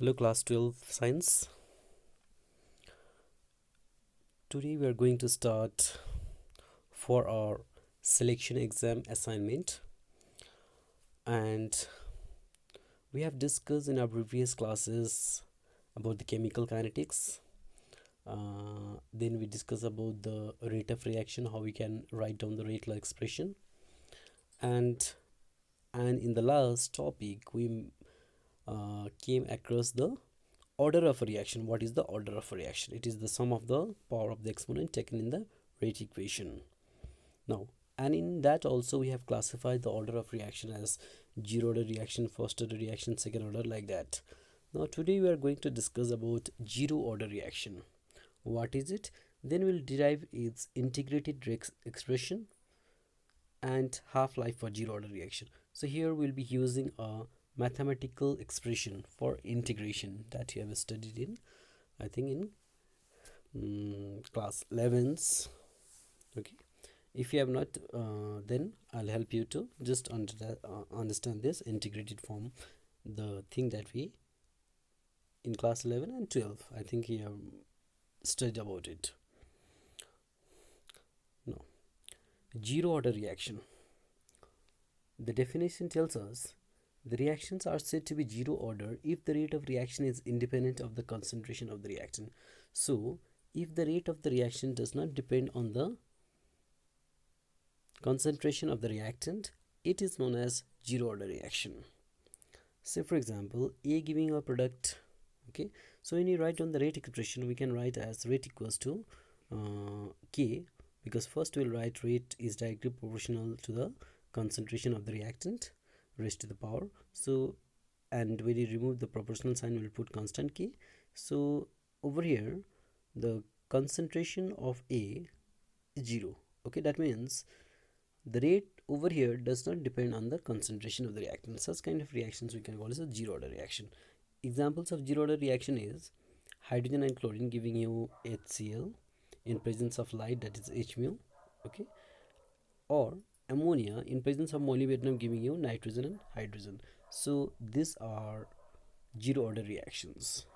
Hello class 12 science. Today we are going to start for our selection exam assignment, and we have discussed in our previous classes about the chemical kinetics. Then we discuss about the rate of reaction, how we can write down the rate law expression, and in the last topic we came across the order of a reaction. What is the order of a reaction? It is the sum of the power of the exponent taken in the rate equation. Now, and in that also we have classified the order of reaction as zero order reaction, first order reaction, second order, like that. Now today we are going to discuss about zero order reaction. What is it? Then we'll derive its integrated expression and half-life for zero order reaction. So here we'll be using a mathematical expression for integration that you have studied in, I think, in class 11's. Okay, if you have not, then I'll help you to just understand this integrated form, the thing that we in class 11 and 12, I think you have studied about it. Now, zero order reaction. The definition tells us the reactions are said to be zero order if the rate of reaction is independent of the concentration of the reactant. So, if the rate of the reaction does not depend on the concentration of the reactant, it is known as zero order reaction. Say for example, A giving a product. Okay, so when you write down the rate expression, we can write as rate equals to K, because first we'll write rate is directly proportional to the concentration of the reactant raised to the power. So, and when you remove the proportional sign, we'll put constant K. So over here the concentration of A is 0. Okay, that means the rate over here does not depend on the concentration of the reactant. Such kind of reactions we can call as a zero order reaction. Examples of zero order reaction is hydrogen and chlorine giving you HCl in presence of light, that is H mu. Okay, or ammonia in presence of molybdenum giving you nitrogen and hydrogen. So these are zero order reactions.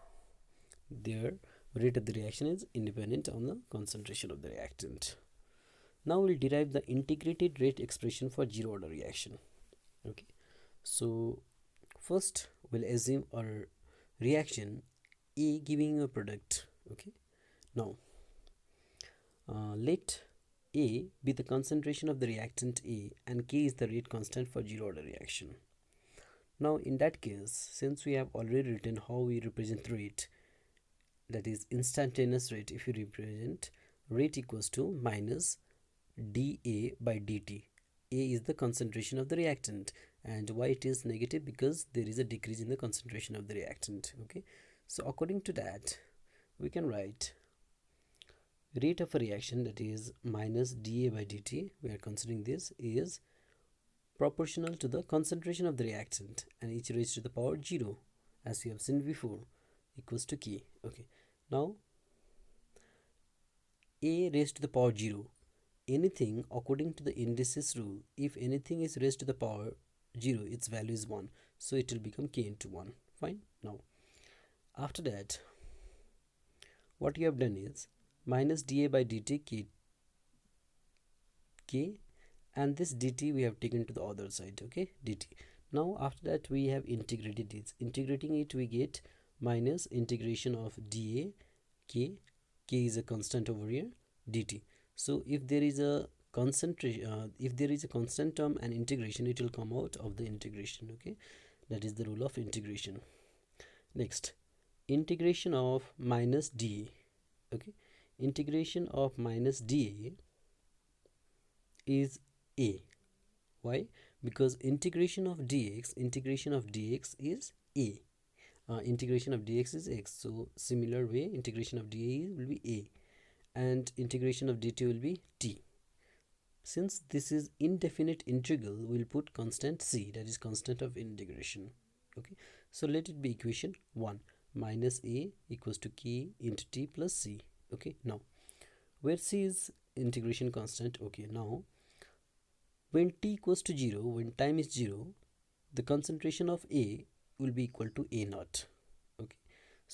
Their rate of the reaction is independent on the concentration of the reactant. Now we'll derive the integrated rate expression for zero order reaction. Okay, so first we'll assume our reaction A giving a product. Okay, now let A be the concentration of the reactant A and K is the rate constant for zero order reaction. Now in that case, since we have already written how we represent rate, that is instantaneous rate, if you represent rate equals to minus dA by dt. A is the concentration of the reactant, and why it is negative? Because there is a decrease in the concentration of the reactant. Okay, so according to that, we can write rate of a reaction, that is minus dA by dt, we are considering this, is proportional to the concentration of the reactant, and each raised to the power 0, as we have seen before, equals to K. Okay, now A raised to the power 0, anything according to the indices rule, if anything is raised to the power 0, its value is 1, so it will become K into 1. Fine. Now after that, what you have done is minus dA by dt K, and this dt we have taken to the other side. Okay, dt. Now after that we have integrated it. Integrating it, we get minus integration of dA K. K is a constant over here, dt. So if there is a concentration, if there is a constant term and integration, it will come out of the integration. Okay, that is the rule of integration. Next, integration of minus dA. Okay, integration of minus dA is A. Why? Because integration of dx is A. Integration of dx is x, so similar way integration of dA will be A, and integration of dt will be t. Since this is indefinite integral, we'll put constant c, that is constant of integration. Okay, so let it be equation 1, minus A equals to K into t plus c. Okay, now where c is integration constant. Okay, now when t equals to 0, when time is 0, the concentration of A will be equal to A naught. Okay,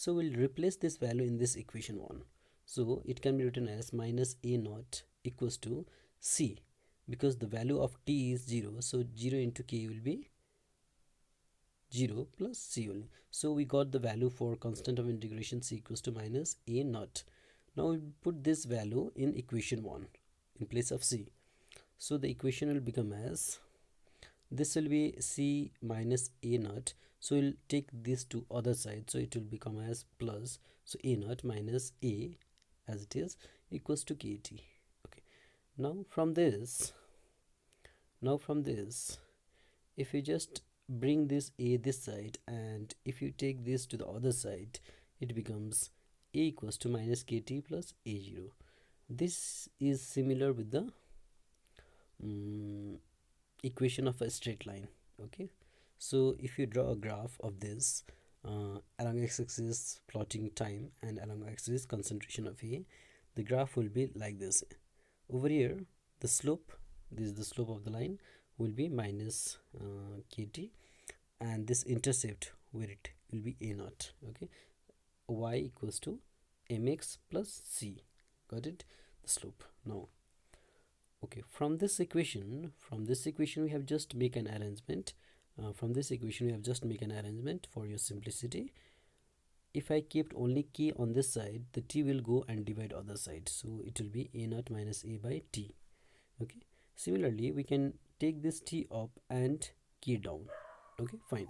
So we'll replace this value in this equation 1. So it can be written as minus a naught equals to c, because the value of t is 0, so 0 into k will be 0 plus c only. So we got the value for constant of integration c equals to minus a naught. Now we put this value in equation 1 in place of c. So the equation will become as, this will be c minus a naught, so we'll take this to other side, so it will become as plus, so a naught minus a as it is equals to kt. Okay, now from this if you just bring this a this side, and if you take this to the other side, it becomes a equals to minus kt plus a0. This is similar with the equation of a straight line. Okay, so if you draw a graph of this, along x-axis plotting time and along x-axis concentration of a, the graph will be like this. Over here the slope, this is the slope of the line, will be minus kt, and this intercept where it will be a naught. Okay, y equals to mx plus c. Got it? The slope. Now okay, from this equation we have just make an arrangement. For your simplicity. If I kept only k on this side, the t will go and divide other side, so it will be a naught minus a by t. Okay, similarly we can take this t up and k down. Okay, fine.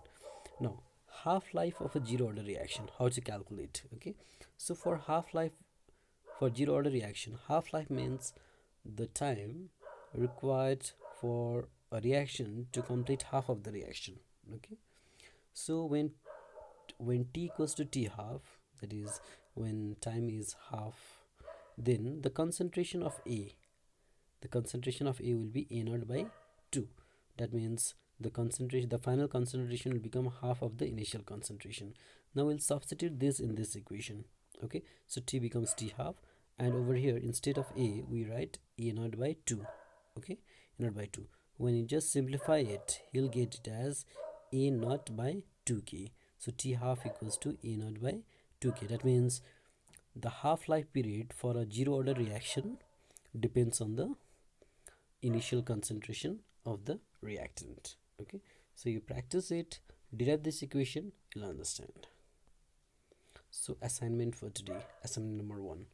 Now half-life of a zero order reaction, how to calculate. Okay, so for zero order reaction, half-life means the time required for a reaction to complete half of the reaction. Okay, so when t equals to t half, that is when time is half, then the concentration of a will be a naught by 2. That means the final concentration will become half of the initial concentration. Now we'll substitute this in this equation. Okay, so t becomes t half, and over here instead of a we write a naught by 2. Okay, a naught by 2. When you just simplify it, you'll get it as a naught by 2k. So t half equals to a naught by 2k. That means the half-life period for a zero order reaction depends on the initial concentration of the reactant. Okay, so you practice it, derive this equation, you'll understand. So assignment for today, assignment number 1,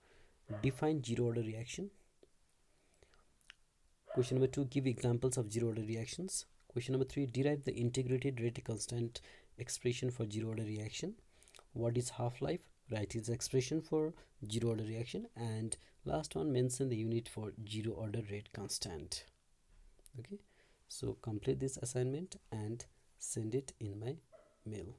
define zero order reaction. Question number 2, give examples of zero order reactions. Question number 3, derive the integrated rate constant expression for zero order reaction. What is half-life? Write its expression for zero order reaction. And last one, mention the unit for zero order rate constant. Okay, so complete this assignment and send it in my mail.